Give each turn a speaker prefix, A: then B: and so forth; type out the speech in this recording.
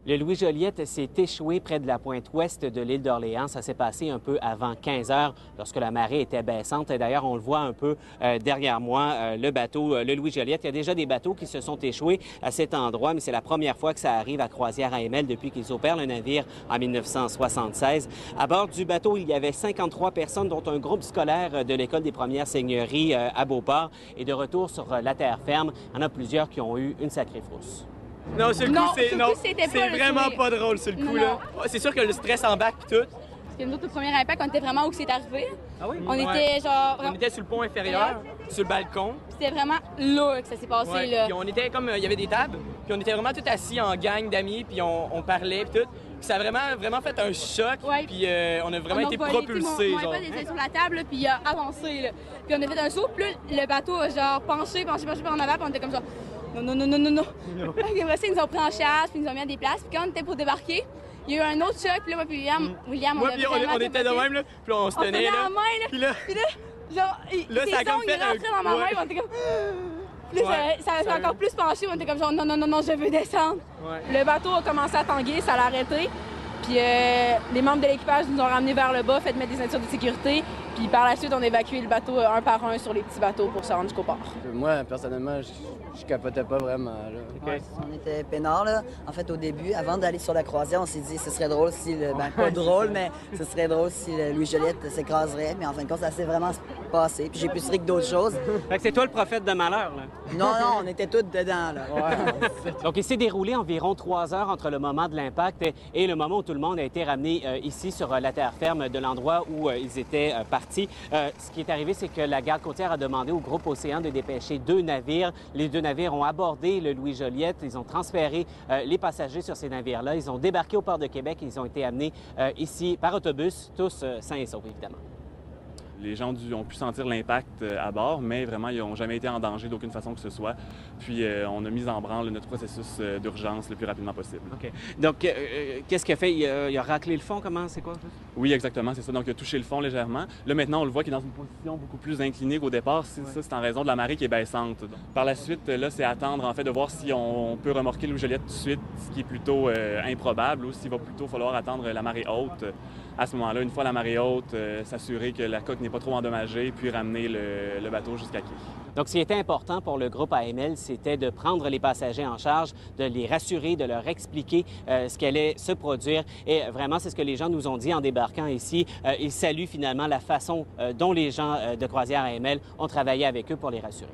A: Le Louis Joliette s'est échoué près de la pointe ouest de l'île d'Orléans. Ça s'est passé un peu avant 15 heures, lorsque la marée était baissante. Et d'ailleurs, on le voit un peu derrière moi, le bateau, le Louis Joliette. Il y a déjà des bateaux qui se sont échoués à cet endroit, mais c'est la première fois que ça arrive à Croisière-AML depuis qu'ils opèrent le navire en 1976. À bord du bateau, il y avait 53 personnes, dont un groupe scolaire de l'École des premières seigneuries à Beauport. Et de retour sur la terre ferme, il y en a plusieurs qui ont eu une sacrée frousse.
B: Non, sur le coup, c'est vraiment
C: jouer.
B: pas drôle sur le coup, là. C'est sûr que le stress embarque pis tout.
C: Parce que nous autres, le premier impact, on était vraiment où c'est arrivé.
B: Ah oui?
C: On était genre...
B: On était sur le pont inférieur, sur le balcon.
C: C'était vraiment là que ça s'est passé,
B: Ouais.
C: là.
B: Puis on était comme... Il y avait des tables, puis on était vraiment tous assis en gang d'amis, puis on parlait pis tout. Puis ça a vraiment fait un choc,
C: Ouais.
B: puis on a vraiment été propulsés,
C: Mon
B: genre.
C: iPad était sur la table, là, puis il a avancé, là. Puis on a fait un saut, puis là, le bateau a genre penché par en avant, puis on était comme ça. Non. Après ça, ils nous ont pris en charge, puis ils nous ont mis à des places. Puis quand on était pour débarquer, il y a eu un autre choc, puis là, moi puis William,
B: Moi, puis on était de même, là, puis on se tenait, là.
C: la main, là.
B: Puis là,
C: genre,
B: là, ça a comme fait
C: il rentrait dans ma main, puis on était comme... Puis là, ça a encore plus penché, on était comme genre, non, je veux descendre.
B: Ouais.
D: Le bateau a commencé à tanguer, ça l'a arrêté. Puis les membres de l'équipage nous ont ramenés vers le bas, fait mettre des ceintures de sécurité. Puis par la suite, on a évacué le bateau un par un sur les petits bateaux pour se rendre jusqu'au port.
E: Moi, personnellement, je capotais pas vraiment. Là.
F: Ouais, on était peinards, là. En fait, au début, avant d'aller sur la croisière, on s'est dit ce serait drôle si le... Ben, pas drôle, mais ce serait drôle si le Louis Joliette s'écraserait. Mais en fin de compte, ça s'est vraiment passé. Puis j'ai plus ri que d'autres choses.
A: Fait que c'est toi le prophète de malheur, là.
F: Non, on était tous dedans, là. Ouais.
A: Donc, il s'est déroulé environ 3 heures entre le moment de l'impact et le moment où tout le monde a été ramené ici sur la terre ferme de l'endroit où ils étaient partis. Ce qui est arrivé, c'est que la garde côtière a demandé au groupe Océan de dépêcher 2 navires. Les 2 navires ont abordé le Louis Joliette. Ils ont transféré les passagers sur ces navires-là. Ils ont débarqué au port de Québec et ils ont été amenés ici par autobus, tous sains et saufs, évidemment.
G: Les gens ont pu sentir l'impact à bord, mais vraiment, ils n'ont jamais été en danger d'aucune façon que ce soit. Puis, on a mis en branle notre processus d'urgence le plus rapidement possible.
A: OK. Donc, qu'est-ce qu'il a fait? Il a raclé le fond? Comment? C'est quoi?
G: Oui, exactement, c'est ça. Donc, il a touché le fond légèrement. Là, maintenant, on le voit qu'il est dans une position beaucoup plus inclinée qu'au départ. Ça, c'est en raison de la marée qui est baissante. Donc, par la suite, là, c'est attendre, en fait, de voir si on peut remorquer le Louis Joliette tout de suite, ce qui est plutôt improbable, ou s'il va plutôt falloir attendre la marée haute. À ce moment-là, une fois la marée haute, s'assurer que la coque n'est pas trop endommagée, puis ramener le bateau jusqu'à quai.
A: Donc, ce qui était important pour le groupe AML, c'était de prendre les passagers en charge, de les rassurer, de leur expliquer ce qui allait se produire. Et vraiment, c'est ce que les gens nous ont dit en débarquant ici. Ils saluent finalement la façon dont les gens de Croisière AML ont travaillé avec eux pour les rassurer.